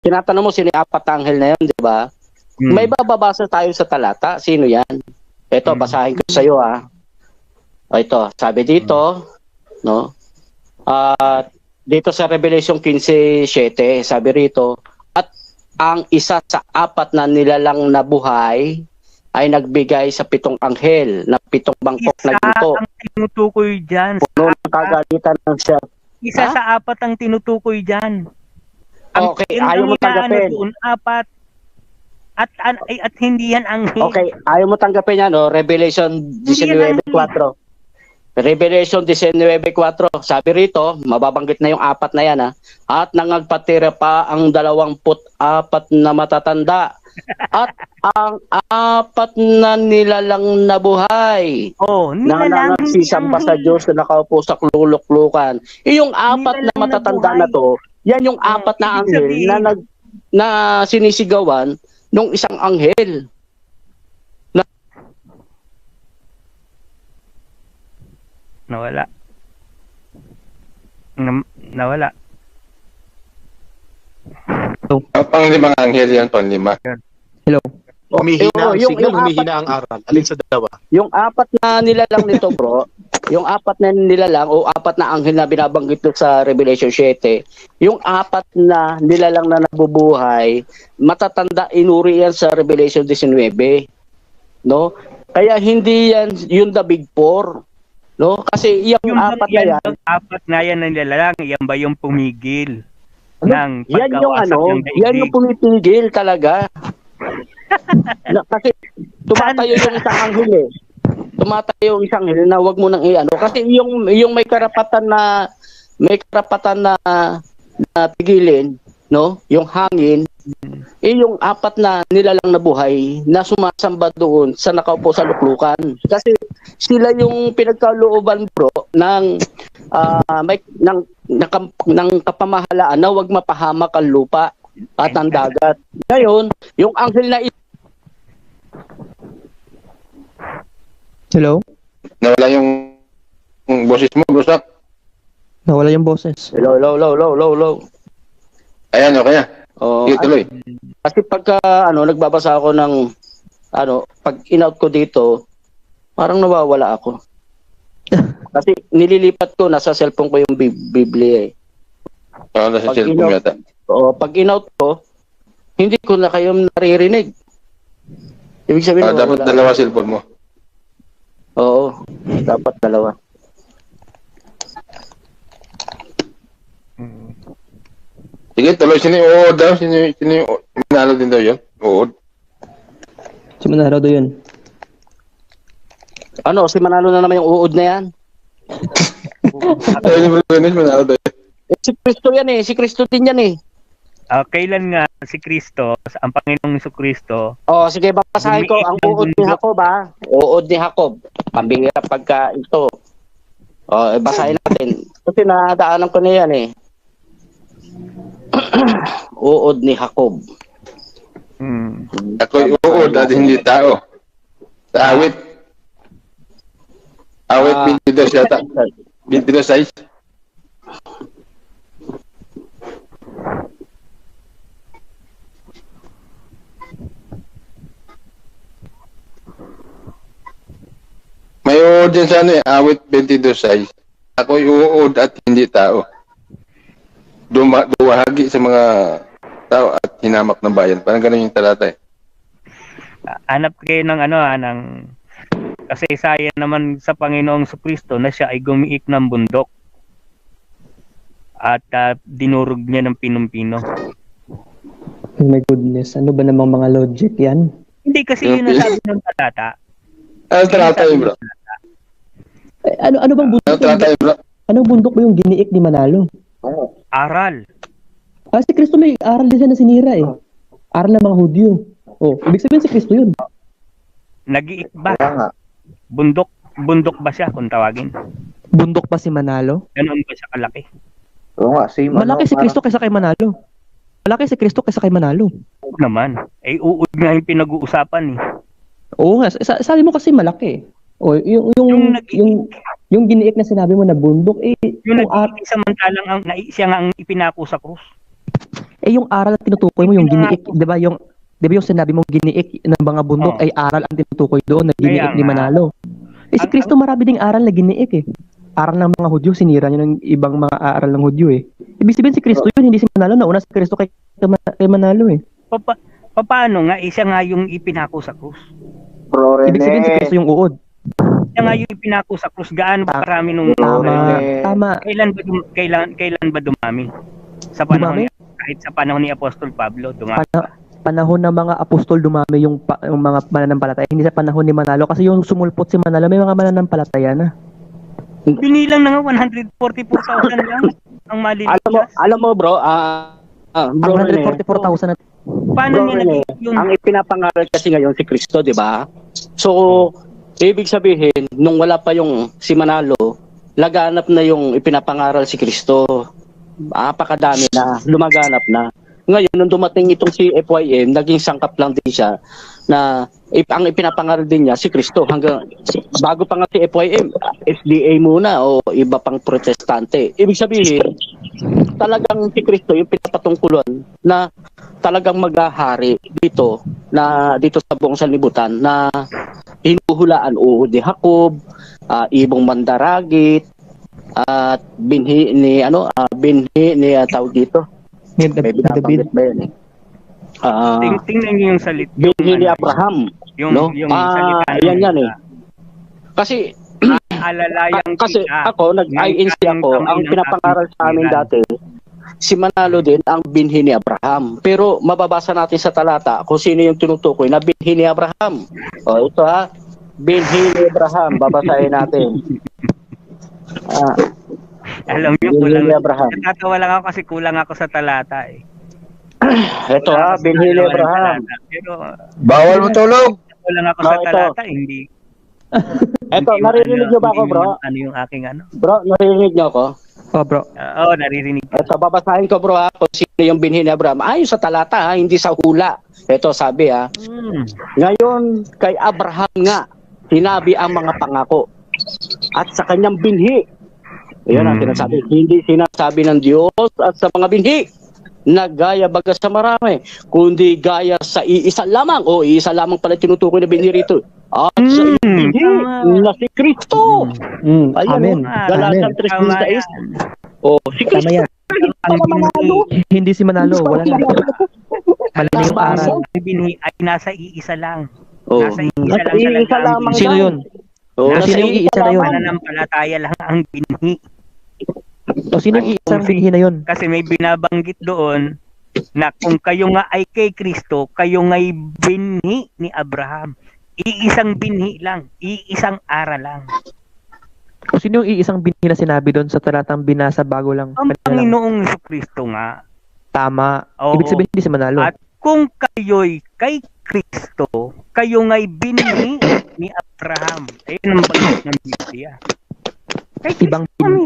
tinatanong mo sino yung apat na anghel na yun, di ba? May bababasa tayo sa talata. Sino yan? Ito, basahin ko sa iyo, ah. O ito, sabi dito, no? Dito sa Revelation 15:7, sabi rito, at ang isa sa apat na nilalang na buhay ay nagbigay sa 7 anghel na 7 bangkok na ginto. Isa ang tinutukoy dyan. Puno ng kagalitan ng siya. Isa sa apat ang tinutukoy dyan. Okay, ayaw mo tanggapin. Doon, apat. At hindi yan anghel. Okay, ayaw mo tanggapin yan, no? Revelation 19:4. Revelation 19:4. Sabi rito, mababanggit na yung apat na yan, ha? At nangagpatira pa ang 24 na matatanda. At ang 4 na nilalang na buhay. Na nangagsisamba sa Diyos na nakaupo sa luluklukan. Yung 4 na matatanda na to, yan yung 4 na anghel na sinisigawan nung isang anghel. Nawala. Nawala. Pang-limang anghel yan, pang-lima. Hello. Humihina ang signal, humihina ang aral. Alin sa dalawa? Yung 4 na nilalang nito, bro, yung 4 na nilalang o 4 na anghel na binabanggit nito sa Revelation 7, yung 4 na nilalang na nabubuhay, matatanda, inuri yan sa Revelation 19. No? Kaya hindi yan yung the big four. No? Kasi yung 4 na yan. Yung 4 na yan na nilalang, yan ba yung pumigil? Yan yung yan yung pumipigil talaga. Kasi tumatayo yung isang anghel eh. Tumatayo yung isang anghel na wag mo nang i-ano. Kasi yung may karapatan na pigilin, no? Yung hangin, yung 4 na nilalang na buhay na sumasamba doon sa nakaupo sa luklukan. Kasi sila yung pinagkalooban, bro, ng kapamahalaan na wag mapahamak ang lupa at ang dagat. Ngayon, yung anghel na Hello? Nawala yung boses mo, Brusak. Nawala yung boses. Hello. Ayan, okay na. Sige, tuloy. Kasi pagka nagbabasa ako ng pag in-out ko dito, parang nawawala ako. Kasi nililipat ko, nasa cellphone ko yung Biblia eh. Nasa cellphone yata. Pag in-out ko, hindi ko na kayo naririnig. Ibig sabihin, dapat dalawa cellphone mo. Oo, dapat dalawa. Sige, tuloy. Sino yung uod daw? Sino yung manalo din daw yun? Uod? Si Manalo daw yun. Si Manalo na naman yung uod na yan. Manalo daw yun. Si Kristo yan eh. Si Kristo din yan eh. Kailan nga si Kristo, ang Panginoong Jesucristo? Sige, babasahin ko ang uod ni Jacob, ha? Uod ni Jacob. Pambingira pagka ito. Basahin natin. Kasi nadaanan ko na yan eh. Uod ni Jacob. Ako'y uod at hindi tao. Sa awit. Awit 22 yata. 22:6. May uod din sa awit 22:6. Ako'y uod at hindi tao. Duwahagi sa mga tao at hinamak ng bayan. Parang ganun yung talata eh. Hanap kayo ng ng kasaysayan naman sa Panginoong Jesucristo na siya ay gumiik ng bundok at dinurog niya ng pinumpino. Oh my goodness, ano ba namang mga logic yan? Hindi kasi yun ang sabi ng talata. Ano talata yun, bro? Ano bang bundok? Ano talata yun, bro? Anong bundok mo yung giniik ni Manalo? Aral. Si Kristo may aral din siya na sinira eh. Aral ng mga Hudyo. Ibig sabihin si Kristo yun. Nag-iik ba? Bundok ba siya kung tawagin? Bundok pa si Manalo? Ganoon ba siya kalaki? Oo nga, same. Malaki si Kristo kaysa kay Manalo. Malaki si Kristo kaysa kay Manalo. Oo naman. Uud nga yung pinag-uusapan eh. Oo nga, sabi mo kasi malaki. Yung giniik na sinabi mo na bundok yung nag-iik samantalang siya nga ang ipinako sa krus. Eh yung aral na tinutukoy mo, yung giniik, 'di ba yung sinabi mong giniik ng mga bundok ay aral ang tinutukoy doon na giniik Kaya ni nga. Manalo. Eh si Kristo marami ding aral na giniik eh. Aral ng mga Hudyo, sinira niya ng ibang mga aral ng Hudyo eh. Ibig sabihin si Kristo yun, hindi si Manalo. Nauna si Kristo kay Manalo eh. Paano nga, isa nga yung ipinako sa krus. Bro Ibig sabihin si Rene. Kristo yung uod. Isa nga yung ipinako sa krus. Gaano ba karami nung Tama. kailan ba dumami? Sa panahon kahit sa panahon ni Apostol Pablo, dumami. Panahon ng mga apostol dumami yung mga mananampalataya. Hindi sa panahon ni Manalo. Kasi yung sumulpot si Manalo, may mga mananampalataya na. Binilang na nga 144,000 lang ang maliligas. Alam mo bro, bro Ang Rene, 144,000 na Paano bro niya Rene, naging yung ang ipinapangaral kasi ngayon si Kristo, di ba? So, ibig sabihin, nung wala pa yung si Manalo, laganap na yung ipinapangaral si Kristo. Apakadami na, lumaganap na. Ngayon, nung dumating itong si FYM, naging sangkap lang din siya na ang ipinapangaral din niya si Kristo hanggang bago pa nga si FYM, SDA muna o iba pang protestante. Ibig sabihin, talagang si Kristo yung pinapatungkulan na talagang maghahari dito sa buong sanlibutan na hinuhulaan uod ni Jacob, ibong mandaragit, at binhi ni tawag dito. May binabanggit ba yun eh? tingnan niyo yung salita. Binhi ni Abraham. Yung salita. Yan eh. Kasi Alalayang kasi kita. ako, nag-INC ako, ang pinapangaral sa amin dati, si Manalo din ang binhi ni Abraham. Pero mababasa natin sa talata kung sino yung tinutukoy na binhi ni Abraham. O ito binhi ni Abraham, babasahin natin. Alam niyo, binhi kulang. ni Abraham. Natatawa lang ako kasi kulang ako sa talata eh. Ito binhi ni Abraham. Pero Bawal matulog. kulang ako sa ito. talata, hindi. Ito, naririnig niyo ba ako, bro? Ano yung aking ano? Bro, naririnig niyo ako? Oh, bro. Oo, naririnig. Ito, babasahin ko bro kung sino yung binhi ni Abraham. Ayon sa talata hindi sa hula. Ito sabi ngayon kay Abraham nga, sinabi ang mga pangako at sa kanyang binhi. Ayan ang sinasabi. Hindi sinasabi ng Diyos at sa mga binhi na gaya baga sa marami, kundi gaya sa iisa lamang. O iisa lamang pala tinutukoy na binhi rito. At sa binhi na si Kristo. Amen. Galatia 3:16. O si Tama Kristo. yan. Hindi si Manalo. Wala na. Mali na yung aral. Ang binhi ay nasa iisa lang. Oh. Nasa iisa lang Nasa iisa talaga. lamang Sino daw. yun? Oh, Nasa sino yung iisa na yun? Pananampalataya lang ang binhi. O sino yung isang binhi na yun? Kasi may binabanggit doon na kung kayo nga ay kay Kristo, kayo nga'y binhi ni Abraham. Iisang binhi lang, iisang aral lang. O sino yung iisang binhi na sinabi doon sa talatang binasa bago lang? Ang kanina lang? Panginoong Kristo nga. Tama. Oo. Ibig sabihin hindi si Manalo. At kung kayo'y kay Kristo, kayo nga'y binhi ni Abraham. Ayun ang banggit ng Biblia. Kay Ibang Kristo kami.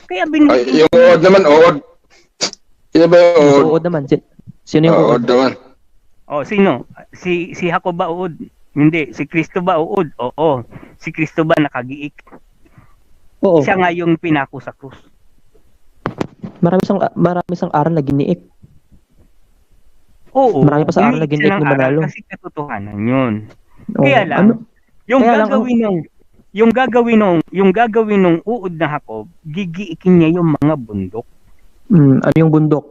Kaya binhi. Ay, yung uod naman, uod. Sino ba yung uod? uod naman. Sino yung uod? Uod naman. Oh, sino? Si Jacob ba uod? Hindi. Si Kristo ba uod? Oo. Si Kristo ba nakagiik? Oo. Siya nga yung pinako sa krus. Marami sang aral na giniik. Oo. Marami pa sa aral na Giniik giniik siya ng ni Manalo. aral kasi katotohanan yun. Oo. Kaya lang, Ano? yung Kaya lang, gagawin ng uod na Jacob, gigiikin niya yung mga bundok. Ano yung bundok?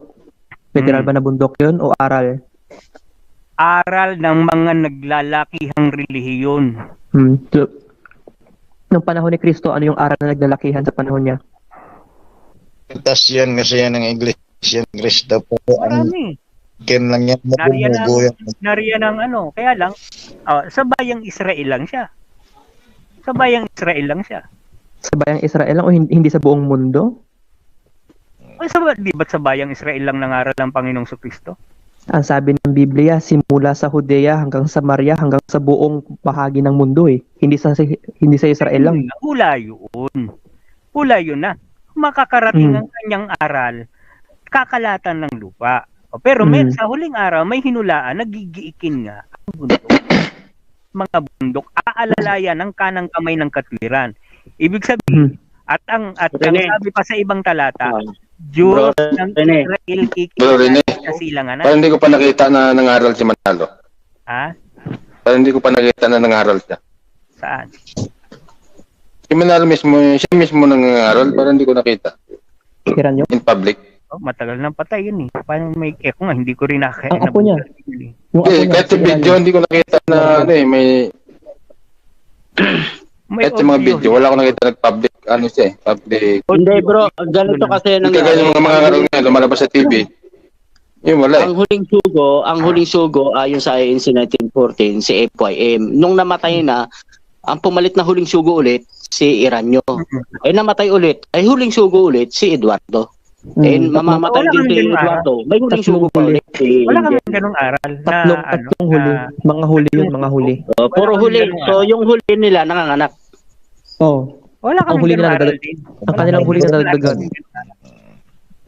Federal ba na bundok yun o aral? Aral ng mga naglalakihang relihiyon. Nung panahon ni Kristo, ano yung aral na naglalakihan sa panahon niya? Tas yan kasi yan ang English. Yan Kristo po. Ang Marami. kin lang yan. Nariyan ang ano. Kaya lang, sa bayang Israel lang siya. Sa bayang Israel lang siya. Sa bayang Israel lang o hindi sa buong mundo? Di ba't sa bayang Israel lang nangaral ang Panginoong Kristo? Ang sabi ng Biblia, simula sa Judea hanggang Samaria hanggang sa buong bahagi ng mundo eh. Hindi sa Israel lang. Hula yun na. Makakarating ang kanyang aral, kakalatan ng lupa. Pero sa huling araw, may hinulaan, nagigiikin nga ang bundok. Mga bundok, aalalayan ng kanang kamay ng katwiran. Ibig sabihin, at ang sabi pa sa ibang talata, Diyos Bro, ng Rene. Israel Bro, Rene. kikita sa silanganan. Parang hindi ko pa nakita na nangaral si Manalo. Ha? Parang hindi ko pa nakita na nangaral siya. Saan? Si Manalo mismo, siya mismo nangaral, parang hindi ko nakita. Kiran nyo? In public. Oh, matagal nang patay yun eh. Paano may ko nga, hindi ko rin Ang apo niya. Yung Hindi, apo niya, kahit sa si video, Iran. hindi ko nakita na ano eh, may kahit sa mga video, wala ko nakita nag-public, ano siya eh, public. Hindi bro, ganito kasi Hindi kagaya yung mga ngaral nga, lumalabas sa TV. Yun, wala eh. ang huling sugo ayon sa INC 1914 si FYM. Nung namatay na, ang pumalit na huling sugo ulit si Iranyo. Eh namatay ulit, ay huling sugo ulit si Eduardo. Eh mamamatay Wala din kami si ganung Eduardo. May huling Tatlong sugo pa huli. ulit. Si Wala kami ganung aral na Tatlong huli. Mga huli yun, mga huli. Puro Wala huli. kami ganun, So yung huli nila nanganganak. Oh. wala ang kami huli ganung nila aral nadadag- din. ang kanilang huli na dadagdagan.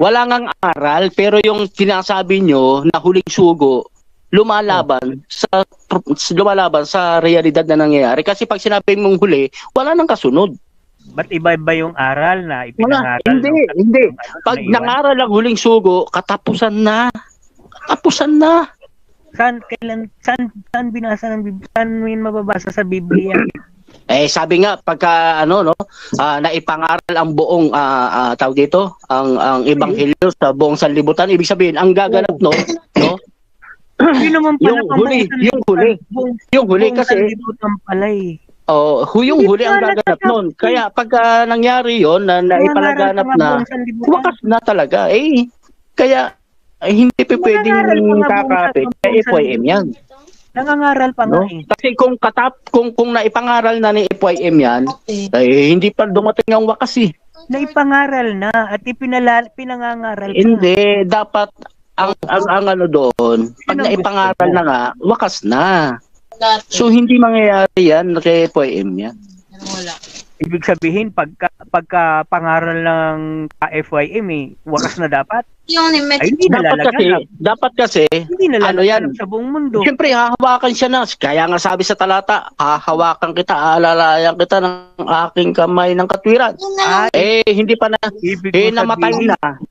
Wala ngang aral pero yung sinasabi nyo na huling sugo lumalaban sa realidad na nangyayari kasi pag sinabi mong huli, wala nang kasunod. Ba't iba-iba yung aral na Wala, ipinangaral? hindi. Pag nangaral ang huling sugo, katapusan na. Katapusan na. Saan binasa ng Biblia? Saan mo yun mababasa sa Biblia? Eh sabi nga pagka naipangaral ang buong tawag dito, ang ebanghelyo sa buong sanlibutan, ibig sabihin ang gaganap no, Hindi naman pala yung huli kasi pala eh. yung Hindi huli ang pa gaganap natatapos. noon. Kaya pagka nangyari yon na naipalaganap na, wakas na talaga. Kaya hindi pa pwedeng Nangangaral pa nga kakapit. buong Kaya FYM yan. Nangangaral pa nga No? eh. Kasi kung naipangaral na ni FYM yan, hindi pa dumating ang wakas eh. Naipangaral na at pinangangaral pa. Hindi, dapat ang ano doon, pag naipangaral na nga, wakas na. So hindi mangyayari yan kay FYM yan. Ibig sabihin pagka pangaral ng FYM wakas na dapat. Ay hindi nalalaganap. Dapat kasi Hindi ano yan? nalalaganap sa buong mundo. Siyempre, hahawakan siya na. Kaya nga sabi sa talata, hahawakan kita, alalayan kita ng aking kamay ng katwiran. Hindi pa na, Ibig mo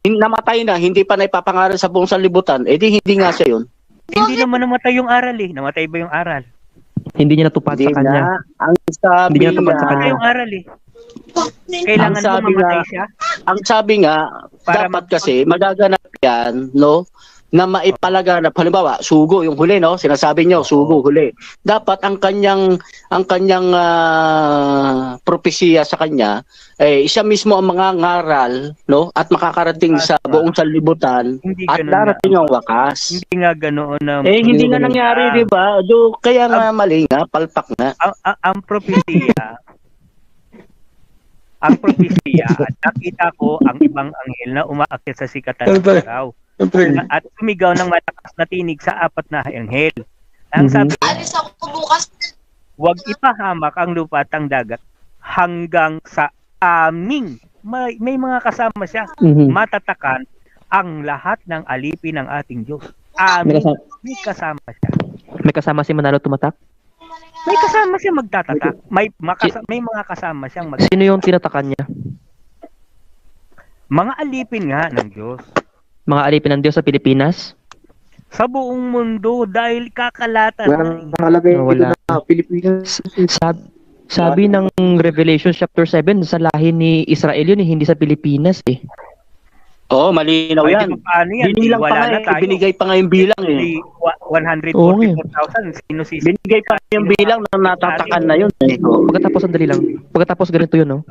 namatay na, hindi pa na ipapangaral sa buong sanlibutan. Hindi nga siya yun. Hindi naman namatay yung aral eh. Namatay ba yung aral? Hindi niya natupad sa kanya. Na, ang sabi Hindi niya natupad sa nga, kanya. Namatay yung aral eh. Kailangan Ang sabi mo mamatay nga- siya. ang sabi nga, Para dapat kasi magaganap yan, no? Na maipalaganap, halimbawa, sugo yung huli, no? Sinasabi nyo, sugo, huli. Dapat ang kanyang propesya sa kanya, siya mismo ang mga ngaral, no? At makakarating sa buong sanlibutan Hindi at ganun darating nga. ang wakas. Hindi nga ganoon na Hindi nga nangyari, di ba? Kaya nga mali nga, palpak nga. ang propesya at nakita ko ang ibang anghel na umaakyat sa sikatan ng araw at sumigaw ng malakas na tinig sa apat na anghel. Ang sabi, Alis ako bukas. huwag ipahamak ang lupa at ang dagat hanggang sa aming may mga kasama siya Mhm. matatakan ang lahat ng alipin ng ating Diyos. May Aming kasama, may kasama siya. may kasama si Manalo tumatak? May kasama siya magtatatak. May mga kasama siyang Sino yung tinatakan niya? mga alipin nga ng Diyos. Mga alipin ng Diyos sa Pilipinas? Sa buong mundo dahil kakalatan na eh. nakalagay Wala. dito na Pilipinas. Sabi ng Revelation chapter 7, sa lahi ni Israel yun, hindi sa Pilipinas eh. Oo, malinaw Ay, yan. di ba paano yan? Binilang Wala pa na nga, tayo. binigay pa nga yung bilang eh. Di, 144,000. Sino si Binigay pa yung bilang na natatakan na yun. Pagkatapos, sandali lang. Pagkatapos ganito yun, no?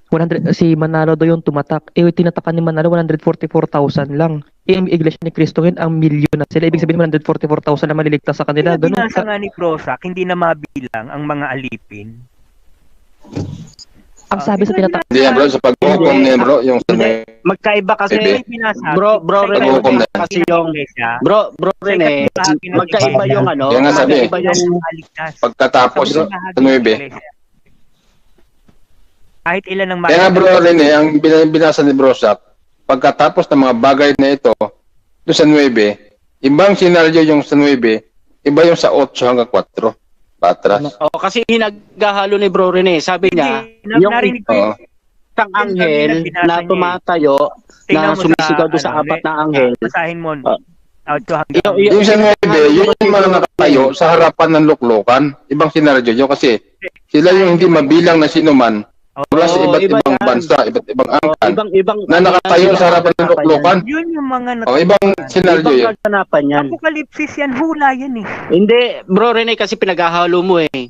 100, si Manalo daw yung tumatak. Tinatakan ni Manalo 144,000 lang. Yung iglesia ni Cristo ngayon, ang milyon na sila. Ibig sabihin 144,000 na maliligtas sa kanila. Kaya Ganun. binasa nga ni Prozac, hindi na mabilang ang mga alipin. Ang sabi sa tinatakan. Hindi yan bro, sa pag-hukom niya bro, yung sa may... Magkaiba kasi, Bebe. Binasa. bro Rene, Pag-hukom na. kasi yung, bro Rene, magkaiba yung ano, Kaya nga sabi, magkaiba yung, Pagkatapos sa 9. Kahit ilan ang Kaya nga bro Rene, ang binasa ni Bro Zach, pagkatapos ng mga bagay na ito, doon sa 9, ibang senaryo yung sa 9, iba yung sa 8 hanggang 4. Patras. kasi hinaghahalo ni Bro Rene, sabi niya, yung, narinig ko Oo. isang anghel na tumatayo na sumisigaw doon sa apat na anghel. Basahin mo. Ah. 8 hanggang Yung sa 9, yun yung mga nakatayo sa harapan ng luklukan. Ibang senaryo yun kasi sila yung hindi mabilang na sinuman mula sa iba't iba ibang yan. bansa, iba't ibang angkan Ibang na nakatayo sa harapan ng luklukan. Yun yung mga O, ibang senaryo Ibang yun. kaganapan yan. Apokalipsis yan, hula yan eh. Hindi, bro Rene, kasi pinaghahalo mo eh.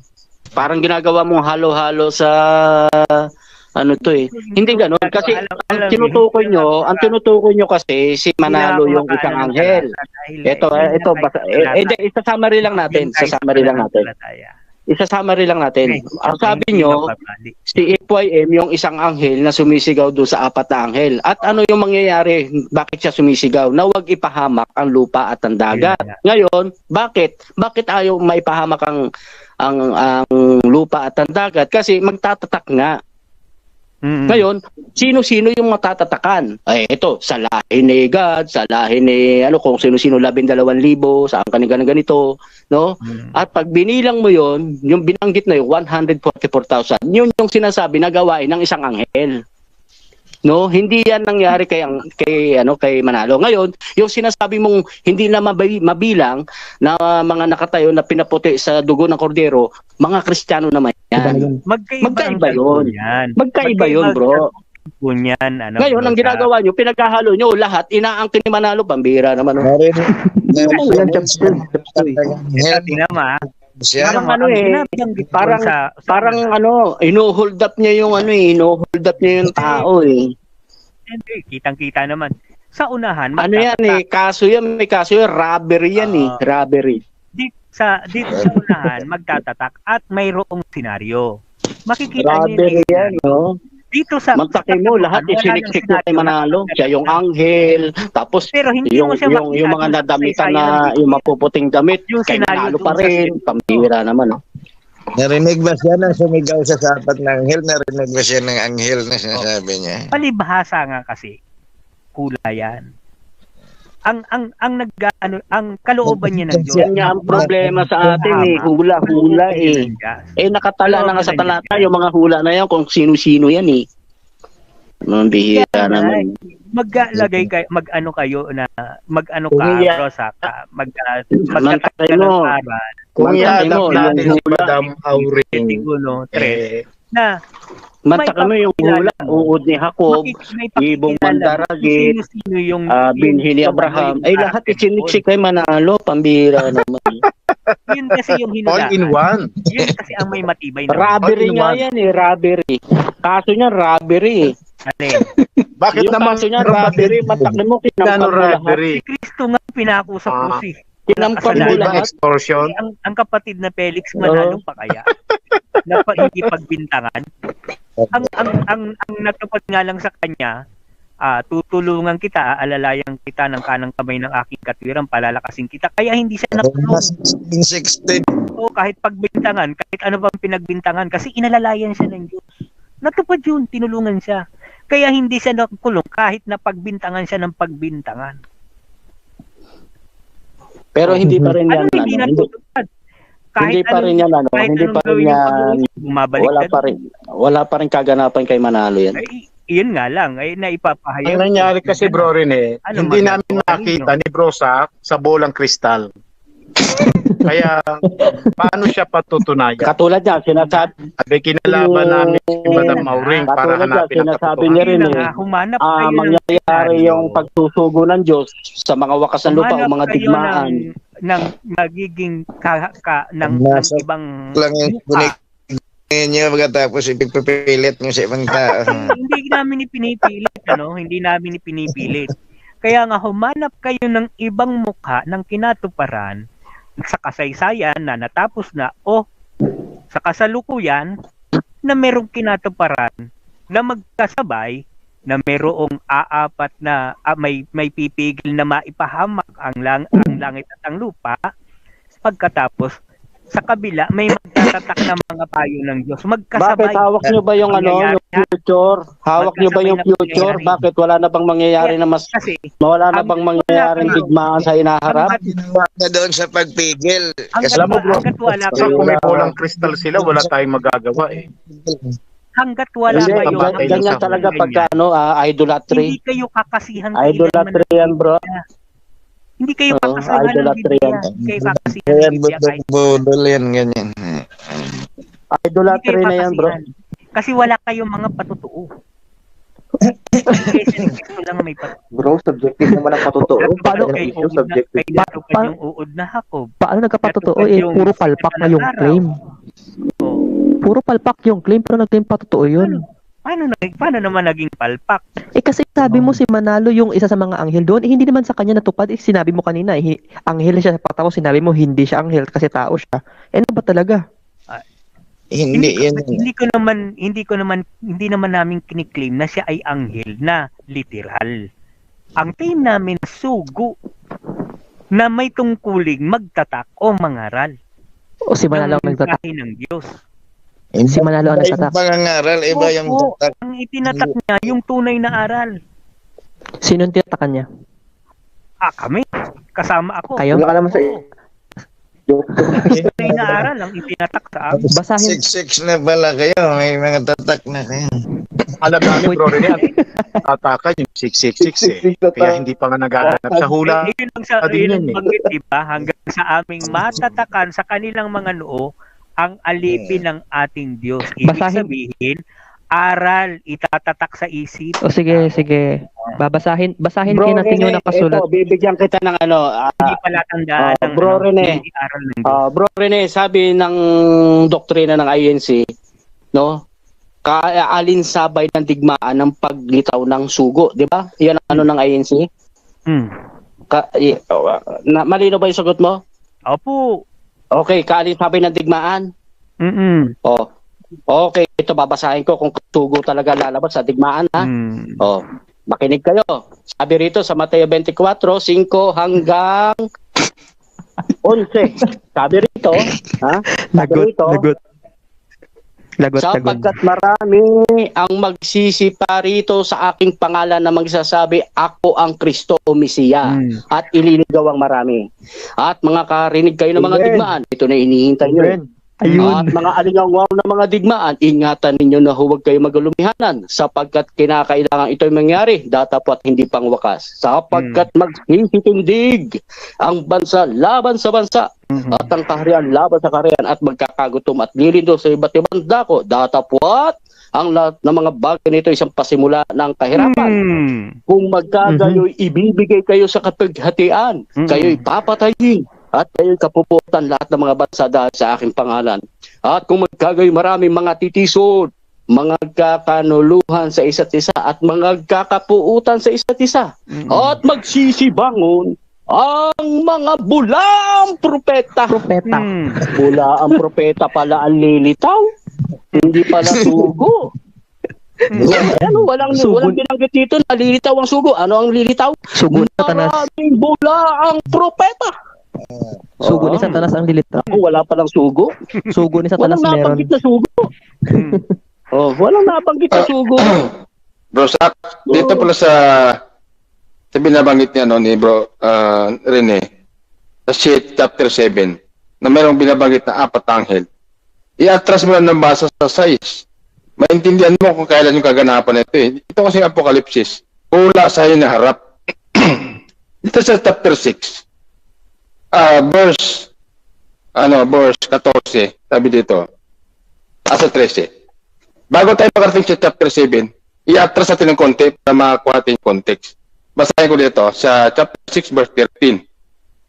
Parang ginagawa mong halo-halo sa ano to eh. Hindi ganoon kasi ang tinutukoy nyo kasi si Manalo yung isang anghel. Ito isa-summary lang natin. Ang sabi nyo, si FYM yung isang anghel na sumisigaw doon sa apat na anghel. At ano yung mangyayari? Bakit siya sumisigaw? Na huwag ipahamak ang lupa at ang dagat. Ngayon, bakit? Bakit ayaw maipahamak ang lupa at ang dagat? Kasi magtatatak nga. Ngayon, sino-sino yung matatatakan? Ay, ito, sa lahi ni God, sa lahi ni, kung sino-sino 12,000, saan ka ganito, no? At pag binilang mo yon, yung binanggit na yun, 144,000, yun yung sinasabi na gawain ng isang anghel. No, hindi yan nangyari kay Manalo. Ngayon, yung sinasabi mong hindi na mabilang na mga nakatayo na pinaputi sa dugo ng kordero, mga Kristiyano naman yan. Magkaiba yun. Magkaiba yun, bro. Ngayon, ang ginagawa nyo, pinaghahalo nyo lahat, inaangkin ni Manalo, pambira naman. Parang ino-hold up niya yung tao eh. Kitang-kita naman. Sa unahan, kaso yan, robbery yan robbery. Dito sa unahan, magtatatak at mayroong senaryo. Makikita niyo yan, no? Dito sa Mantakin mo, lahat isiniksik mo kay Manalo. Siya yung anghel, tapos pero hindi mo siya yung mga nadamitan na yung mapuputing damit, kay Manalo pa rin. Pambira naman, no? Narinig ba siya nang sumigaw sa apat ng anghel? Narinig ba siya ng anghel na sinasabi niya? Palibhasa nga kasi. Hula yan. Ang kalooban niya ng Diyos. Yan nga ang problema sa atin eh. Hula eh. Nakatala na nga sa talata yung mga hula na yan kung sino-sino yan eh. Mambihira naman. Mag-alagay kayo, mag-ano ka, Rosaka, magkatay mo. Kung i-adapt natin si Madam Auring, na Mantaka mo yung hula, uod ni Jacob, ibong mandaragit, binhi ni Abraham, ay lahat isiniksik kay Manalo, pambira naman. Yun kasi yung hinulaan. All in one. Yun kasi ang may matibay na. Robbery nga yan eh, robbery. Kaso niya, robbery. Bakit yung naman kaso niya, robbery, matakli mo, kinampan mo lahat. Si Kristo nga pinakusap ko si. Kinampan mo lahat. Extortion. Ang kapatid na Felix, Manalo pa kaya? Na hindi pagbintangan. Ang natupad nga lang sa kanya, tutulungan kita, alalayan kita ng kanang kamay ng aking katwiran, palalakasin kita. Kaya hindi siya nakulong. O kahit pagbintangan, kahit ano bang pinagbintangan, kasi inalalayan siya ng Diyos. Natupad yun, tinulungan siya. Kaya hindi siya nakulong kahit na pagbintangan siya ng pagbintangan. Pero hindi pa rin yan. Hindi natutupad. Hindi pa rin yan, hindi pa rin yan, wala pa rin kaganapan kay Manalo yan. Ay, yun nga lang, ay naipapahayag. Ang nangyari kasi bro Rene, hindi namin makita ni Bro Sak sa bolang kristal. Kaya, paano siya patutunayan? Katulad niya, sinasabi, kinalaban namin si Madam Auring para hanapin ang sinasabi niya rin mangyayari yung pagsusugo ng Diyos sa mga wakas ng lupa o mga digmaan. Ng magiging ng ibang lang yung niyo pagkatapos ipagpapilit nyo sa ibang tao. Hindi namin ipinipilit, hindi namin ipinipilit. Kaya nga humanap kayo ng ibang mukha ng kinatuparan sa kasaysayan na natapos na o sa kasalukuyan na merong kinatuparan na magkasabay na merong aapat na may pipigil na maipahamak ang langit at ang lupa, pagkatapos sa kabila may magtatatak na mga payo ng Diyos. Magkasabay. Bakit hawak niyo ba yung yung future? Hawak niyo ba yung future? Bakit wala na bang mangyayari na mas wala na bang mangyayaring digmaan sa hinaharap? Na doon sa pagpigil. Alam mo bro, kung may bolang kristal sila, wala tayong magagawa eh. hanggat wala Hindi, kayo, Patay ganyan sa talaga huli. pagka idolatry. hindi kayo kakasihan Idolatry yan, bro. Hindi kayo Oo, kakasihan ng idolatry Biblia. yan. Hindi kayo kakasihan ng Ayan, Biblia kahit budol yan, ganyan. Idolatry hindi kayo na yan, bro. kakasihan. Kasi wala kayong mga patutuo. Kasi Kristo lang may patutuo. Bro, subjective naman ang patutuo. Paano Yung Kay issue, uod na, subjective. kay natupad yung uod na Hakob. Paano nagkapatotoo? Puro palpak na yung claim. Oh. Puro palpak yung claim, pero nag-claim patotoo yun. Paano naman naging palpak? Kasi sabi mo si Manalo yung isa sa mga anghel doon, hindi naman sa kanya natupad. Sinabi mo kanina, anghel siya, tapos sinabi mo hindi siya anghel kasi tao siya. Ano ba talaga? Hindi yan. Hindi naman namin kiniklaim na siya ay anghel na literal. Ang claim namin sugo na may tungkuling magtatak o mangaral. O si Manalo ang nagtatak. Ng ng Diyos. Si Manalo ang nagtatak. Iba yung pangangaral, iba yung Opo, tatak. ang itinatak niya yung tunay na aral. Sino yung tinatakan niya? Kami. Kasama ako. Kayo? Wala ka naman sa Tunay na aral ang itinatak sa amin. Basahin. 6-6 na pala kayo, may mga tatak na kayo. Alam namin, bro, rin yan. Tatakan yung 666 eh. Kaya hindi pa nga naghahanap sa hula. Yun ang sa Din yun yan, ang banggit, diba? Hanggang sa aming matatakan sa kanilang mga noo ang alipin ng ating Diyos. Ibig Basahin. sabihin, aral itatatak sa isip. O sige. Basahin Bro, kayo natin yung Rene, nakasulat. ito, bibigyan kita ng Hindi pala tandaan ng Bro Rene. hindi aral ng Diyos. Bro Rene, sabi ng doktrina ng INC, no? Kaalinsabay ng digmaan ng paglitaw ng sugo, di ba? Yan ang ano ng INC? Malino ba yung sagot mo? Opo. Okay, kaalinsabay ng digmaan. Oh. Okay, ito babasahin ko kung sugo talaga lalabas sa digmaan, ha? Oh, makinig kayo. Sabi rito sa Mateo 24:5 hanggang 11. Sabi rito, ha? Sabi rito, Lagot. sapagkat marami ang magsisipa rito sa aking pangalan na magsasabi, ako ang Kristo o Mesiya, at ililigaw ang marami. At mga karinig kayo ng mga digmaan, ito na hinihintay nyo. Ayun. At mga alingaw ng mga digmaan, ingatan ninyo na huwag kayo magalumihanan sapagkat kinakailangan ito'y mangyari, datapwat hindi pang wakas. Sapagkat magsisitindig ang bansa laban sa bansa at ang kaharian laban sa kaharian at magkakagutom at lilindo sa iba't ibang dako, datapwat ang lahat ng mga bagay nito isang pasimula ng kahirapan. Kung magkagayo'y ibibigay kayo sa kapighatian, kayo'y papatayin at kayo'y kapuputan lahat ng mga bansa dahil sa aking pangalan. At kung magkagayoy maraming mga titisod, mga kakanuluhan sa isa't isa at mga kakapuutan sa isa't isa. At magsisibangon ang mga bulaang propeta. Bula ang propeta pala ang lilitaw. Hindi pala sugo. Ano, walang binanggit dito na lilitaw ang sugo. Ano ang lilitaw? Sugo ni Satanas. Maraming bula ang propeta. Sugo ni Satanas ang lilitaw. Wala palang sugo. Sugo ni Satanas Walang meron. nabanggit na sugo. Walang nabanggit na sugo. Bro, dito pala sa binabanggit niya ni Bro Rene, sa sheet chapter 7, na mayroong binabanggit na 4 anghel. I-atras mo lang ng basa sa 6. Maintindihan mo kung kailan yung kaganapan nito eh. Ito kasi Apokalipsis. Hula sa hinaharap. Dito sa chapter 6. Verse 14, sabi dito. Sa 13. Bago tayo makarating sa chapter 7, i-atras natin ng konti para makakuha natin yung context. Basahin ko dito sa chapter 6 verse 13.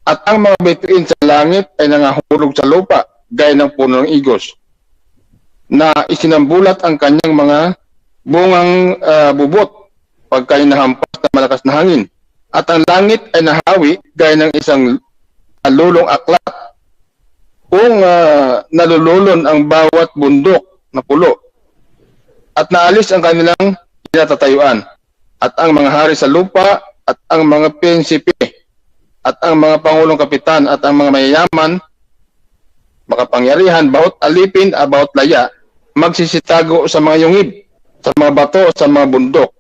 At ang mga bituin sa langit ay nangahulog sa lupa, gaya ng puno ng igos, na isinambulat ang kanyang mga bungang bubot pagka nahampas na malakas na hangin. At ang langit ay nahawi gaya ng isang lulong aklat kung nalululon ang bawat bundok na pulo. At naalis ang kanilang kinatatayuan. At ang mga hari sa lupa at ang mga prinsipe at ang mga pangulong kapitan at ang mga mayayaman, makapangyarihan, bawat alipin, bawat laya, magsisitago sa mga yungib, sa mga bato, sa mga bundok.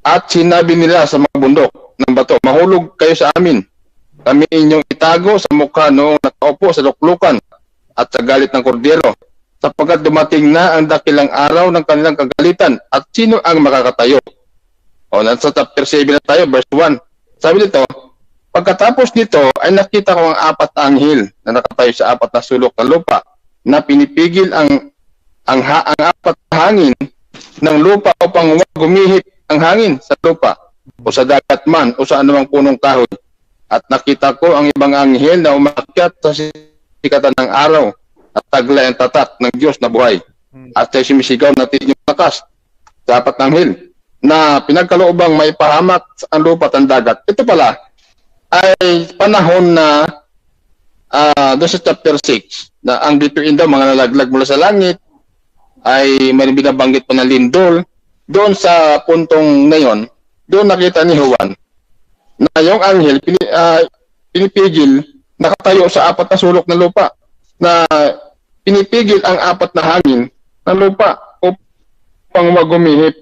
At sinabi nila sa mga bundok ng bato, mahulog kayo sa amin. Kami inyong itago sa mukha noong nakaupo sa luklukan at sa galit ng kordero. sapagkat dumating na ang dakilang araw ng kanilang kagalitan at sino ang makakatayo. O, nasa chapter 7 na tayo, verse 1. Sabi dito, pagkatapos nito ay nakita ko ang 4 anghel na nakatayo sa 4 na sulok ng lupa na pinipigil ang 4 na hangin ng lupa upang huwag gumihip ang hangin sa lupa o sa dagat man o sa anumang punong kahoy. At nakita ko ang ibang anghel na umakyat sa sikatan ng araw at taglay ang tatak ng Diyos na buhay. At siya sumisigaw na tinyong lakas sa 4 anghel na pinagkaloobang maipahamak ang lupa at ang dagat. Ito pala ay panahon na doon sa chapter 6 na ang bituin daw mga nalaglag mula sa langit ay may binabanggit pa na lindol. Doon sa puntong na yon, doon nakita ni Juan na yung anghel pinipigil, nakatayo sa 4 na sulok ng lupa na pinipigil ang 4 na hangin ng lupa upang magumihip.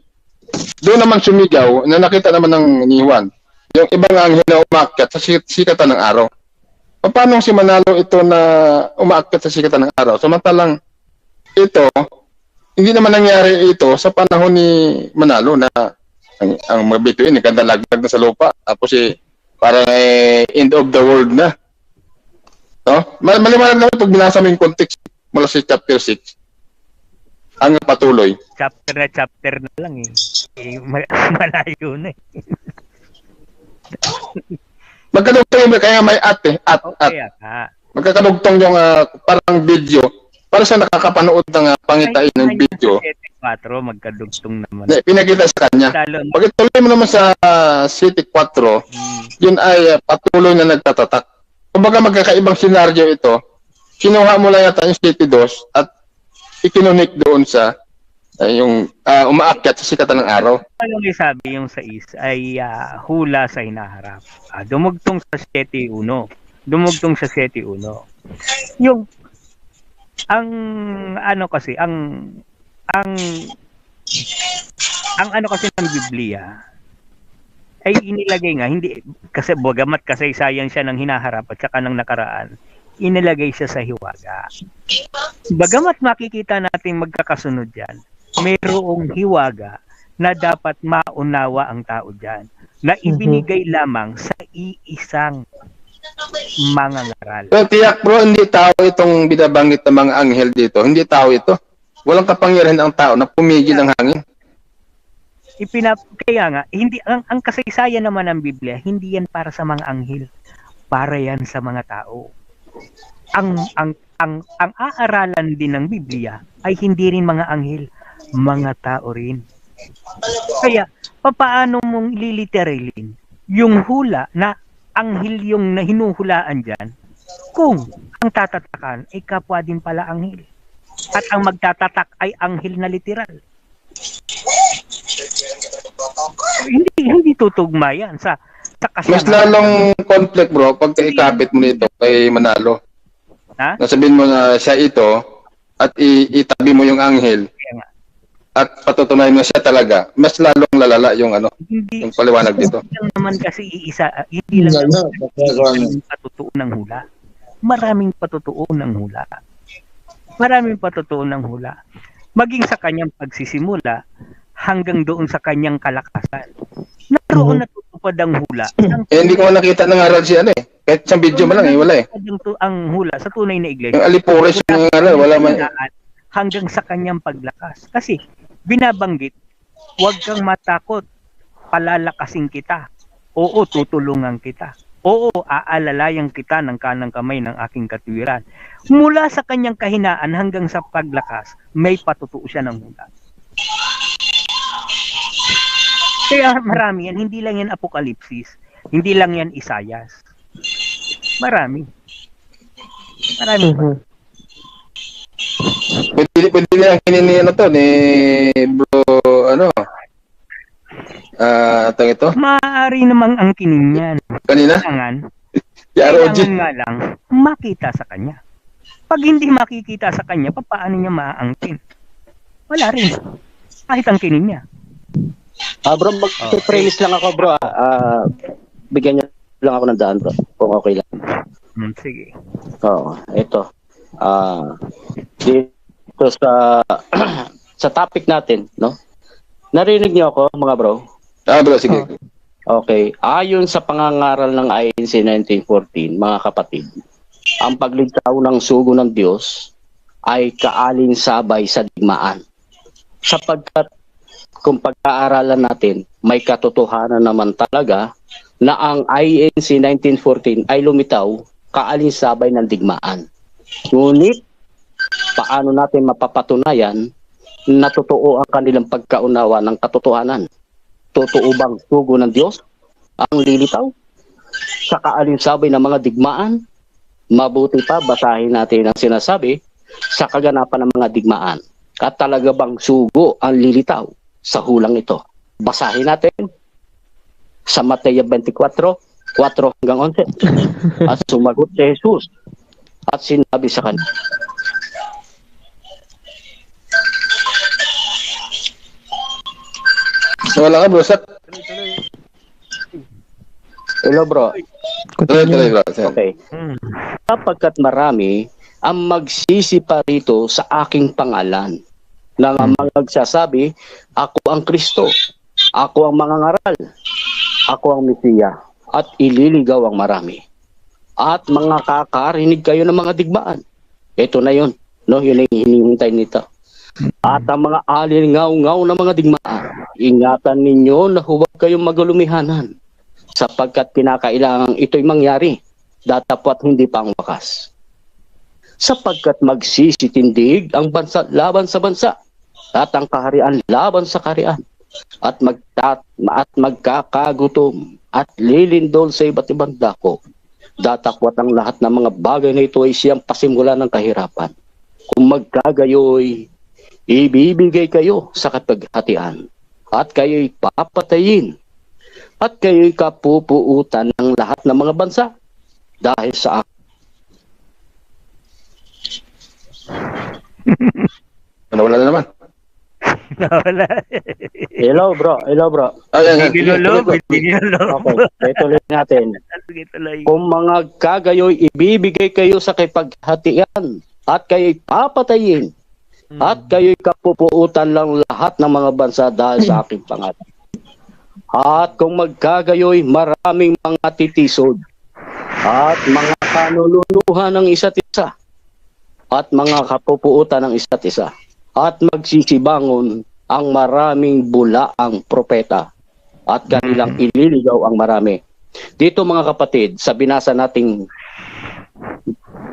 Doon naman sumigaw na nakita naman ng ni Juan yung ibang anghel na umakyat sa sikatan ng araw. Paano si Manalo ito na umakyat sa sikatan ng araw? Samantalang ito, hindi naman nangyari ito sa panahon ni Manalo na ang mga bituin, ganda laglag na sa lupa. Tapos parang end of the world na. No? Maliwanag naman pag binasa mo yung context mula sa chapter 6. Ang patuloy. Chapter na lang malayo na Magkadugtong yung kaya may at. Magkakadugtong yung parang video. Para sa nakakapanood ng pangitain ng video. 4 magkadugtong naman. Pinakita sa kanya. Pag ituloy mo naman sa City 4, yun ay patuloy na nagtatatak. Kumbaga magkakaibang senaryo ito. Kinuha mo lang yata yung City 2 at ikinunik doon sa yung umaakyat sa sikatan ng araw. Anong isabi yung sa ay hula sa hinaharap. Dumugtong sa 7.1. Dumugtong sa 7.1. Yung ang ano kasi ang ano kasi ng Biblia ay inilagay nga hindi kasi bagamat kasaysayan siya ng hinaharap at saka ng nakaraan, inilagay siya sa hiwaga. Bagamat makikita natin magkakasunod yan, mayroong hiwaga na dapat maunawa ang tao dyan na ibinigay lamang sa iisang mangangaral. Pero tiyak bro, hindi tao itong binabanggit ng mga anghel dito. Hindi tao ito. Walang kapangyarihan ang tao na pumigil ng hangin. Kaya nga, hindi ang kasaysayan naman ng Biblia, hindi yan para sa mga anghel. Para yan sa mga tao. Ang aaralan din ng Biblia ay hindi rin mga anghel, mga tao rin. Kaya, papaano mong liliteralin yung hula na anghel yung nahinuhulaan dyan kung ang tatatakan ay kapwa din pala anghel at ang magtatatak ay anghel na literal. Hindi tutugma yan sa kasalanan. Mas lalong conflict bro pag ikapit mo nito kay Manalo. Ha? Nasabihin mo na siya ito at itabi mo yung anghel at patutunayan mo siya talaga, mas lalong lalala yung yung paliwanag dito. Hindi naman kasi iisa, hindi lang patutuon ng hula. Maraming patutuon ng hula. Maraming patutuon ng hula. Maging sa kanyang pagsisimula hanggang doon sa kanyang kalakasan. Naroon natutupad ang hula. Hindi ko nakita ng aral si Kahit sa video mo lang wala Ang hula sa tunay na iglesia. Yung alipores yung aral, wala man. Hanggang sa kanyang paglakas. Kasi binabanggit, huwag kang matakot, palalakasin kita. Oo, tutulungan kita. Oo, aalalayan kita ng kanang kamay ng aking katuwiran. Mula sa kanyang kahinaan hanggang sa paglakas, may patutuo siya ng hula. Kaya marami yan, hindi lang yan Apokalipsis, hindi lang yan Isayas. Marami. Pwede na kinini ni bro, ito? Maaari namang ang kinin yan. Kanina? Kailangan nga lang makita sa kanya. Pag hindi makikita sa kanya, paano niya maaangkin? Wala rin. Kahit ang kinin niya. Bro, mag-premise lang ako bro. Bigyan niyo lang ako ng daan bro. Kung okay lang. Sige. Oo, ito. dito sa sa topic natin, no? Narinig niyo ako, mga bro? Bro, sige. Okay. Ayon sa pangangaral ng INC 1914, mga kapatid, ang paglitaw ng sugo ng Diyos ay kaaling-sabay sa digmaan. Sapagkat kung pag-aaralan natin, may katotohanan naman talaga na ang INC 1914 ay lumitaw kaaling-sabay ng digmaan. Ngunit, paano natin mapapatunayan na totoo ang kanilang pagkaunawa ng katotohanan? Totoo bang sugo ng Diyos ang lilitaw sa kaaling-sabay ng mga digmaan? Mabuti pa, basahin natin ang sinasabi sa kaganapan ng mga digmaan. At talaga bang sugo ang lilitaw sa hulang ito? Basahin natin sa Mateo 24, 4 hanggang 11. At sumagot si Jesus at sinabi sa kanya, Wala ka, bro. hello bro. Tuloy, bro. Okay. Sapagkat marami ang magsisipa rito sa aking pangalan na magsasabi, ako ang Kristo, ako ang mangangaral, ako ang Mesiya, at ililigaw ang marami. At mga kakarinig kayo ng mga digmaan. Ito na yun, no? Yun ang hinihintay nito. At ang mga alingaw-ngaw na mga digmaan, ingatan ninyo na huwag kayong magalumihanan, sapagkat kinakailangan ito'y mangyari, datapwat hindi pa ang wakas. Sapagkat magsisitindig ang bansa laban sa bansa, at ang kaharian laban sa kaharian, at magkakagutom at lilindol sa iba't ibang dako. Datakwat ang lahat ng mga bagay na ito ay siyang pasimula ng kahirapan. Kung magkagayoy, ibibigay kayo sa kapaghatian, at kayo'y papatayin, at kayo'y kapupuutan ng lahat ng mga bansa dahil sa akin. Wala na naman. Wala. Hello bro. Hindi nilolob. Okay, tuloy natin. Kung mga kagayoy, ibibigay kayo sa kapaghatian, at kayo'y papatayin, at kayo'y kapupuutan lang lahat ng mga bansa dahil sa aking pangalan. At kung magkagayoy, maraming mga titisod, at mga kanululuhan ng isa't isa, at mga kapupuutan ng isa't isa, at magsisibangon ang maraming bulaang propeta, at kanilang ililigaw ang marami. Dito mga kapatid, sa binasa nating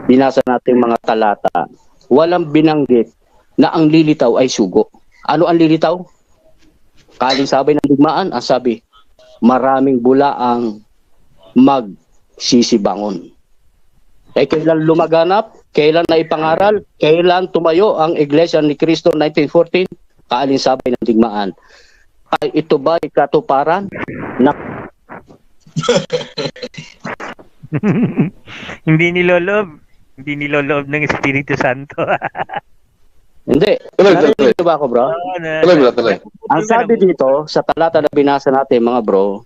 mga talata, walang binanggit na ang lilitaw ay sugo. Ano ang lilitaw? Kalinsabay ng digmaan, ang sabi, maraming bulaang magsisibangon. Kailan lumaganap? Kailan na ipangaral? Kailan tumayo ang Iglesia ni Cristo 1914? Kaalinsabay ng digmaan. Ito ba ay katuparan? Hindi nilolob ng Espiritu Santo. Hindi. Narinig ba ako, bro? Tuloy. Ang sabi dito, sa talata na binasa natin, mga bro,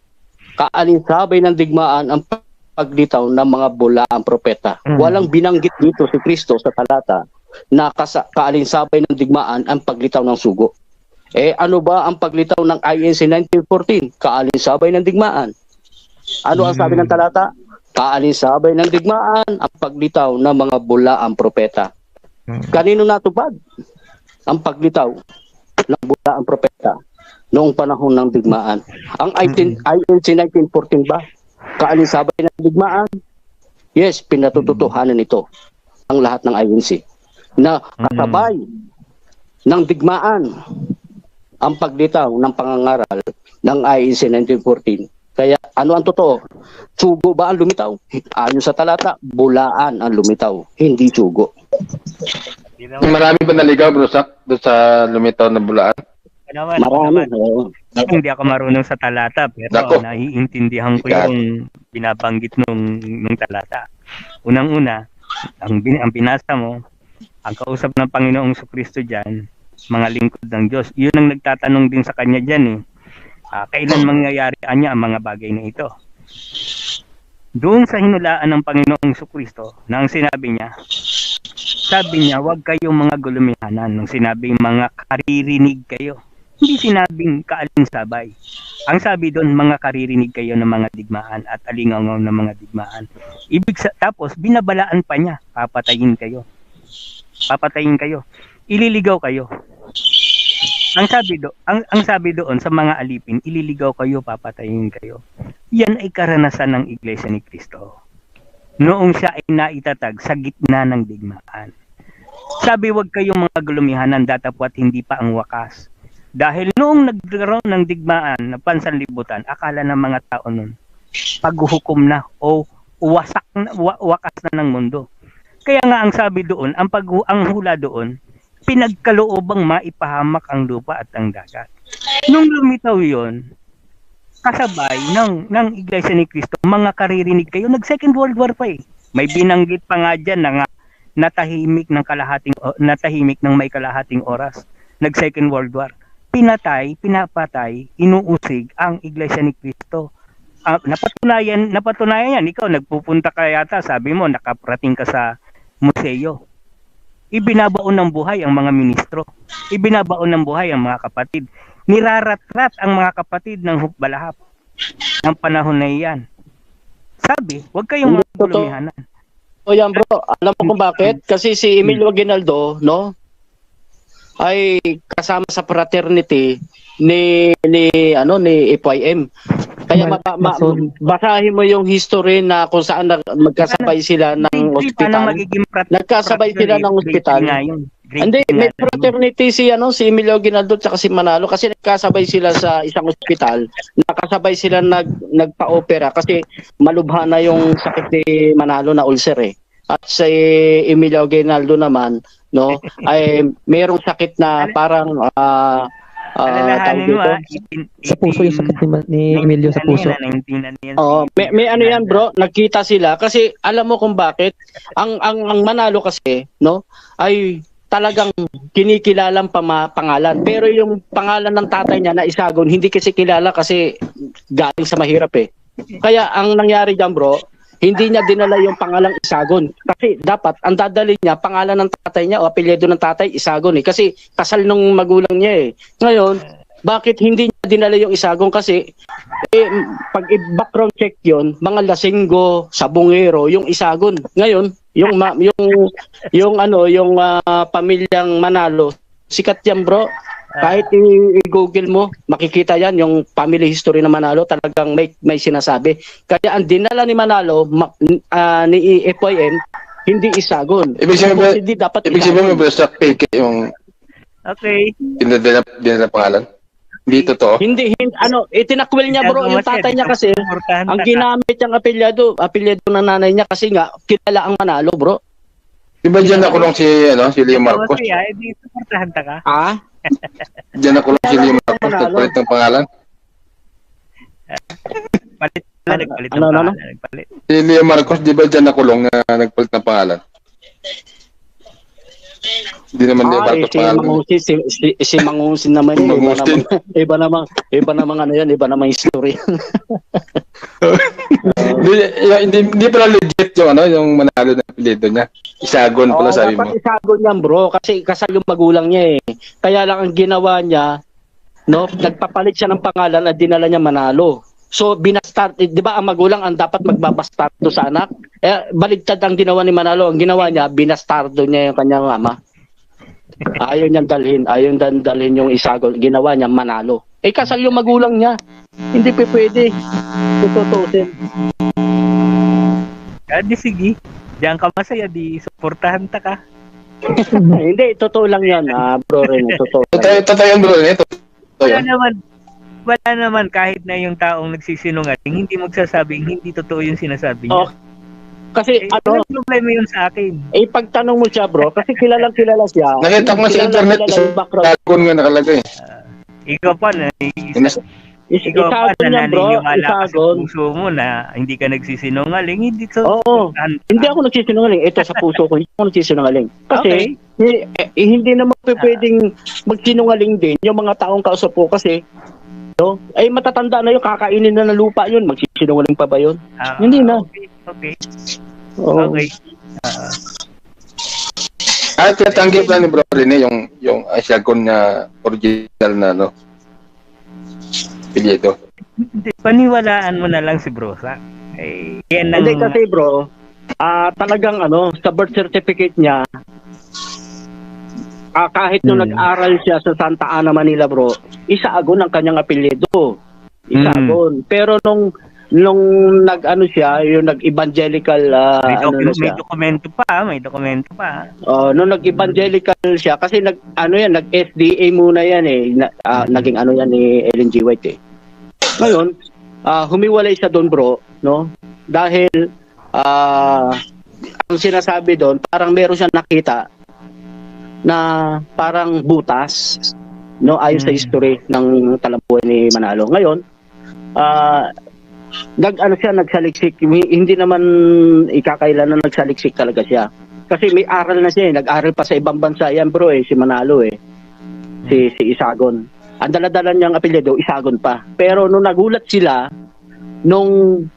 kaalinsabay ng digmaan ang paglitaw ng mga bulaang propeta. Walang binanggit dito si Kristo sa talata na kaalinsabay ng digmaan ang paglitaw ng sugo. Ano ba ang paglitaw ng INC 1914? Kaalinsabay ng digmaan. Ano ang sabi ng talata? Kaalinsabay ng digmaan ang paglitaw ng mga bulaang propeta. Kanino natupad ang paglitaw ng bulaang propeta noong panahon ng digmaan? Ang INC 1914 ba? Kaalinsabay ng digmaan? Yes, pinatututuhanan ito ang lahat ng INC na kasabay ng digmaan ang paglitaw ng pangangaral ng INC 1914. Kaya ano ang totoo? Sugo ba ang lumitaw? Ayon sa talata, bulaan ang lumitaw, hindi sugo. Marami ba naligaw, bro, doon sa lumitaw na bulaan? Marami. Hindi ako marunong sa talata, pero naiintindihan ko yung binabanggit nung talata. Unang-una, ang binasa mo, ang kausap ng Panginoong Kristo diyan, mga lingkod ng Diyos. Yun ang nagtatanong din sa kanya diyan eh. Kailan mangyayari niya ang mga bagay na ito? Doon sa hinulaan ng Panginoong Kristo, na ang sinabi niya, Sabi niya, huwag kayong mga gulumihanan. Nung sinabing mga karirinig kayo, hindi sinabing kaalinsabay. Ang sabi doon, mga karirinig kayo ng mga digmaan at alingaw ng mga digmaan. Tapos, binabalaan pa niya, papatayin kayo. Papatayin kayo. Ililigaw kayo. Ang sabi doon sa mga alipin, ililigaw kayo, papatayin kayo. Yan ay karanasan ng Iglesia ni Cristo. Noong siya ay naitatag sa gitna ng digmaan. Sabi, huwag kayong mga gulumihanan datapwat hindi pa ang wakas. Dahil noong nagkaroon ng digmaan na pansanlibutan, akala ng mga tao nun, paghuhukom na o wakas na ng mundo. Kaya nga ang sabi doon, ang hula doon, pinagkaloobang maipahamak ang lupa at ang dagat. Nung lumitaw yon, kasabay ng Iglesia ni Cristo, mga karirinig kayo, nag-Second World War pa eh. May binanggit pa nga dyan na natahimik ng may kalahating oras. Nag-Second World War. Pinapatay, inuusig ang Iglesia ni Cristo. Napatunayan yan. Ikaw, nagpupunta ka yata, sabi mo, nakaprating ka sa museo. Ibinabaon ng buhay ang mga ministro. Ibinabaon ng buhay ang mga kapatid. Nirarat-rat ang mga kapatid ng hukbalahap ng panahon na iyan. Sabi, huwag kayong magulumihanan. O yan bro, alam mo kung bakit? Kasi si Emilio Aguinaldo, no, ay kasama sa fraternity ni FYM. Kaya basahin mo yung history na kung saan magkasabay sila ng ospital. Nagkasabay sila ng ospital. Hindi, may fraternity si Emilio Aguinaldo at si Manalo kasi nagkasabay sila sa isang ospital. Nakasabay sila nagpa-opera kasi malubha na yung sakit ni Manalo na ulcer eh. At si Emilio Aguinaldo naman, no, ay mayroong sakit na parang sa puso yung sakit ni Emilio sa puso. May ano yan bro, nagkita sila kasi alam mo kung bakit ang Manalo kasi, no, ay talagang kinikilalang pangalan. Pero yung pangalan ng tatay niya na Isagon, hindi kasi kilala kasi galing sa mahirap eh. Kaya ang nangyari diyan bro, hindi niya dinala yung pangalang Isagon. Kasi dapat, ang dadali niya, pangalan ng tatay niya o apelyido ng tatay, Isagon eh. Kasi kasal nung magulang niya eh. Ngayon, bakit hindi niya dinala yung Isagon? Kasi pag i-background check yon, mga Lasinggo, Sabungero, yung Isagon. Ngayon, yung pamilyang Manalo, sikat yan bro. Kahit i-google mo, makikita yan yung family history ng Manalo, talagang may sinasabi. Kaya ang dinala ni Manalo ni FYM, hindi Isagon. Ibig sabihin mo sa fake yung dinala pangalan? Hindi totoo? Hindi itinakwil niya bro yung tatay niya kasi ang ginamit niyang apelyido ng nanay niya kasi nga kilala ang Manalo bro. Di ba dyan nakulong si Leo Marcos? Hindi suportahan ta ka? Dyan nakulong si Leo Marcos nagpalit ng pangalan? Nagpalit ng pangalan. Si Leo Marcos, di ba dyan nakulong na nagpalit ng pangalan? Hindi naman Leo Marcos pangalan. Si Mangusin naman yun. Iba namang ano yan, iba namang history. Hindi pala legit yung Manalo na apelyido niya. Isagon pala sabi mo. Isagon yan bro kasi kasal yung magulang niya eh. Kaya lang ang ginawa niya, no, nagpapalit siya ng pangalan at dinala niya Manalo. So binastart, di ba ang magulang ang dapat magbabastardo sa anak? Baligtad ang ginawa ni Manalo. Ang ginawa niya, binastardo niya yung kanyang ama. Ayaw niyang dalhin yung Isagon. Ginawa niya Manalo. Kasal yung magulang niya. Hindi pwede. Tututusin. Di sige. Diyan ka masaya, di suportahan ta ka. Hindi, totoo lang yan, bro Ren. Totoo yan bro Ren. Wala naman kahit na yung taong nagsisinungaling, hindi magsasabing hindi totoo yung sinasabi niya. Kasi walang problema yun sa akin. Pagtanong mo siya bro, kasi kilalang kilala siya. Nakita ko sa internet, Isagon nga nakalagay. Ikaw pa na naniniwala ka sa puso mo na hindi ka nagsisinungaling, hindi ako nagsisinungaling. Ito sa puso ko, hindi ako nagsisinungaling. Kasi hindi naman pwedeng magsinungaling din yung mga taong kausap ko kasi matatanda na yun, kakainin na ng lupa yun, magsisinungaling pa ba yun? Hindi na. Okay. At tinatanggi pala ni Bro Rene yung Isagon na original na apelyido. Hindi, paniwalaan mo na lang si Brosa. Yan ang... Hindi kasi bro, talagang sa birth certificate niya, kahit nung nag-aral siya sa Santa Ana, Manila bro, Isagon ang kanyang apelyido. Isagon. Pero nung siya, yung nag-evangelical may dokumento pa. Nung nag-evangelical siya kasi nag-SDA muna yan naging ni Ellen G. White Ngayon, humiwalay siya doon bro, no? Dahil ang sinasabi doon, parang meron siyang nakita na parang butas, no, ayon sa history ng talampuan ni Manalo. Ngayon, nagsaliksik, hindi naman ikakailan na nagsaliksik talaga siya. Kasi may aral na siya nag-aral pa sa ibang bansa yan bro si Manalo si Isagon. Ang dala-dala niyang apelyido, Isagon pa. Pero nung nagulat sila, nung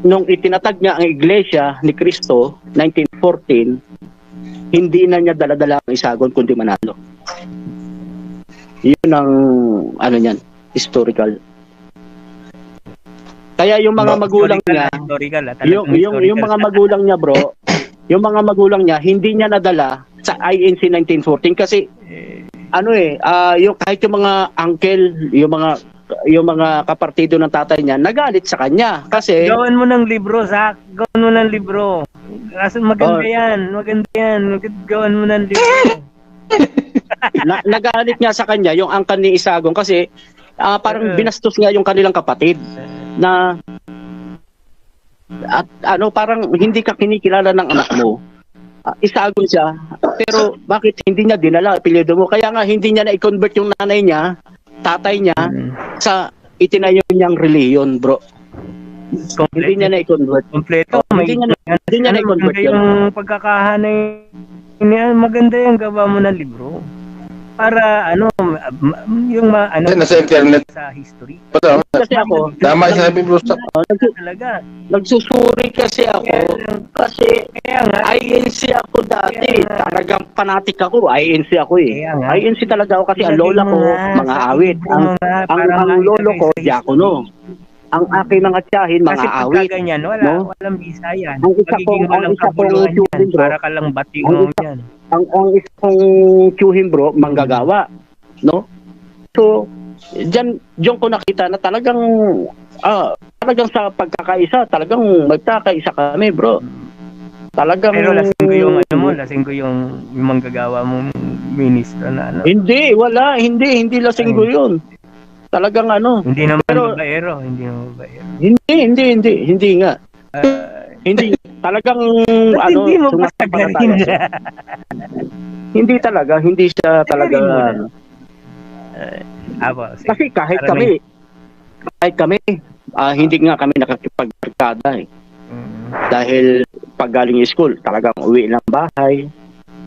itinatag niya ang Iglesia ni Cristo, 1914, hindi na niya dala-dala ang Isagon kundi Manalo. Yun ang niyan, historical. Kaya yung mga magulang niya, yung mga magulang niya bro, yung mga magulang niya hindi niya nadala sa INC 1914 kasi yung kahit yung mga uncle, yung mga kapartido ng tatay niya nagalit sa kanya kasi gawan mo ng libro, Zach. Gawan mo ng libro. Kasi maganda yan. Gawan mo ng libro. Nagalit nga sa kanya yung uncle ni Isagon kasi parang binastos nga yung kanilang kapatid na at parang hindi ka kinikilala ng anak mo. Isagon siya, pero bakit hindi niya dinala apelyido mo? Kaya nga hindi niya na-convert yung nanay niya, tatay niya sa itinayo niyang reliyon, bro. Hindi niya na-convert. Kompleto. Hindi niya na-convert yun. Yung pagkakahanay niya, maganda yung gawa mo ng libro. Para nasa internet sa history. Kasi ako, tama yung sinabi bro. Talaga. Nagsusuri kasi ako kasi INC ako dati. Talagang fanatic ako. INC ako INC talaga ako kasi ang lola ko, mga awit. Ang lolo ko, diakono. Ang aking mga tiyahin, mga awit. Kasi ganyan, walang bisa yan. Ang isa kong para ka lang batingaw yan. Ang isa kong tiyuhin bro, manggagawa. No? So, diyan ko nakita na talagang sa pagkakaisa, talagang magkakaisa kami bro. Talagang... Pero lasing ko yung manggagawa mong ministro na Hindi, wala. Hindi lasing ko yun. Talagang Hindi naman babaero. Hindi nga. Hindi. Talagang hindi mo pasagarin. Hindi talaga. Hindi siya talaga. Kasi kahit kami, hindi nga kami nakakipagbarkada Dahil pag galing school, talagang uwi ng bahay.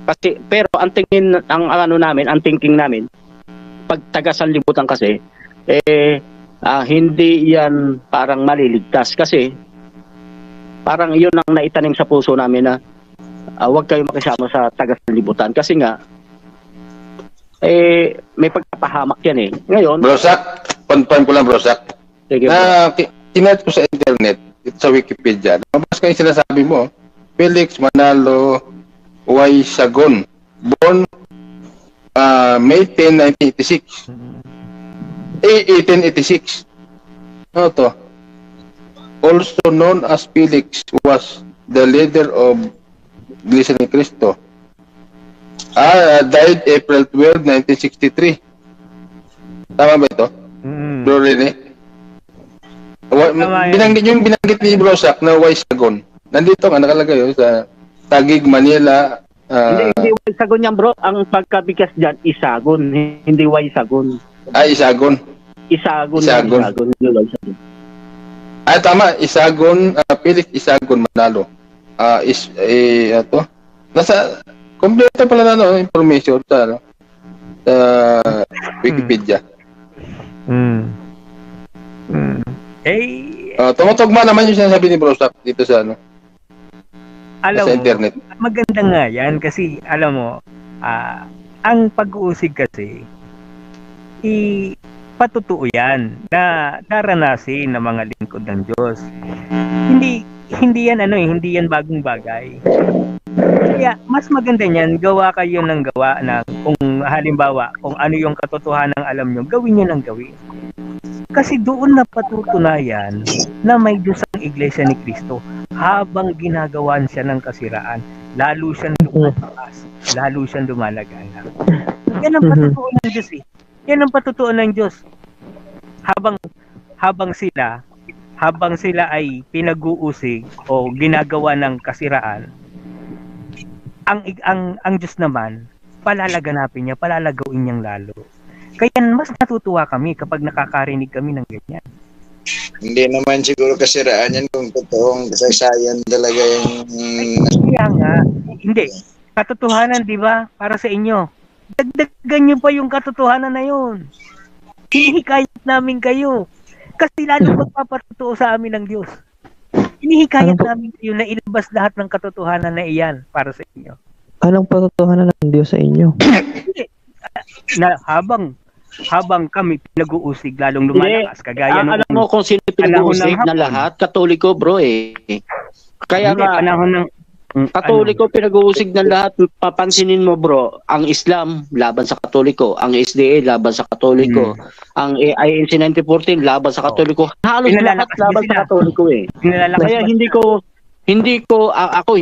Kasi, pero ang thinking namin, pag taga-sanlibutan kasi, hindi yan parang maliligtas kasi parang yun ang naitanim sa puso namin na huwag kayo makisama sa taga-sanlibutan kasi nga may pagpapahamak yan Ngayon, Bro Zach, confirm ko lang bro Zach. sige, Tinet ko sa internet, sa Wikipedia, mabas kayo sinasabi mo, Felix Manalo Y. Sagon, born May 10, 1986. 1886. Ano to? Also known as Felix, was the leader of Iglesia ni Cristo. Died April 12, 1963. Tama ba ito? Bro Rene? Binanggit ni Bro Zach na Y. Sagon. Nandito nga nakalagay sa Taguig, Manila. Hindi Y. Sagon yan bro. Ang pagkabigas dyan, Isagon. Hindi Y. Sagon. Isagon. Isagon. Hindi Y. Sagon. Tama. Isagon. Felix Isagon Manalo. Nasa kompleto pala na information sa Wikipedia. Tumutugma naman yung sinasabi ni Bro Zach dito sa alam sa internet. Maganda nga yan kasi alam mo Ang pag-uusig kasi, patutuo yan na daranasin ng mga lingkod ng Diyos. Hindi yan hindi yan bagong bagay. Kaya mas maganda niyan, gawa kayo ng gawa na kung halimbawa, kung ano yung katotohanan alam nyo, gawin nyo ng gawin. Kasi doon na patutunayan na may Diyos ang Iglesia ni Cristo habang ginagawan siya ng kasiraan, lalo siyang lumalakas, lalo siyang lumalagana. Yan ang patutuo ng Diyos eh. Yan ang patutuo ng Diyos. Habang sila ay pinag-uusig o ginagawa ng kasiraan, ang Diyos naman palalaganapin niya, palalagawin niyang lalo. Kaya mas natutuwa kami kapag nakakarinig kami ng ganyan. Hindi naman siguro kasiraan yan kung totoong kasaysayan talaga yung... Kaya nga, hindi. Katotohanan, di ba? Para sa inyo. Dagdagan niyo pa yung katotohanan na yun. Hinihikayat namin kayo. Kasi lalo magpapatutuo sa amin ng Diyos. Hinihikayat namin kayo na ilabas lahat ng katotohanan na iyan para sa inyo. Anong patotohanan ng Diyos sa inyo? Na habang kami pinag-uusig lalong lumalakas kagaya nung alam mo kung sino pinag-uusig na lahat? Katoliko, bro eh. Kaya nga panahon ng Katoliko pinag-uusig ng lahat. Papansinin mo, bro, ang Islam laban sa Katoliko, ang SDA laban sa Katoliko, ang INC 1914 laban sa Katoliko. Halos lahat laban sa Katoliko eh. Kaya hindi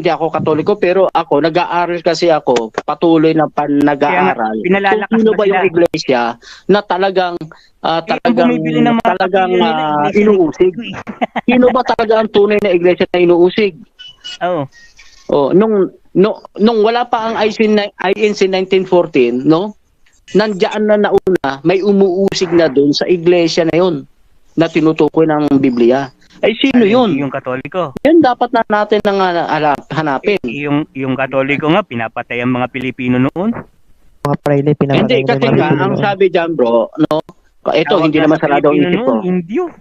ako Katoliko, pero ako nag-aaral kasi ako, patuloy na nag-aaral. Sino ba yung iglesia na talagang inuusig? Sino ba talaga ang tunay na iglesia na inuusig? Oo. Oh, nung wala pa ang INC 1914, no? Nandiyan na nauna, may umuusig na doon sa iglesia na 'yon na tinutukoy ng Biblia. Ay sino 'yun? Yung Katoliko. Yan dapat na natin hanapin. Yung Katoliko nga pinapatay ang mga Pilipino noon. Mga Friday pinapatay. Hindi kasi nga ang sabi diyan, bro, no? Ito, hindi naman sarado ang isip ko.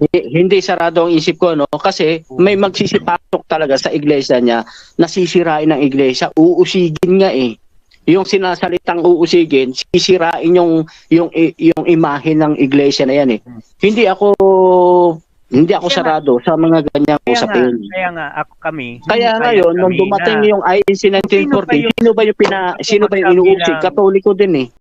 Hindi sarado ang isip ko, no? Kasi may magsisipasok talaga sa iglesia niya, nasisirain ang iglesia, uusigin nga eh. Yung sinasalitang uusigin, sisirain yung imahe ng iglesia na yan eh. Hindi ako sarado sa mga ganyang usapin. Kaya nga ako kami. Kaya ngayon nung dumating yung INC 1940, sino ba yung inuusig? Katoliko din eh.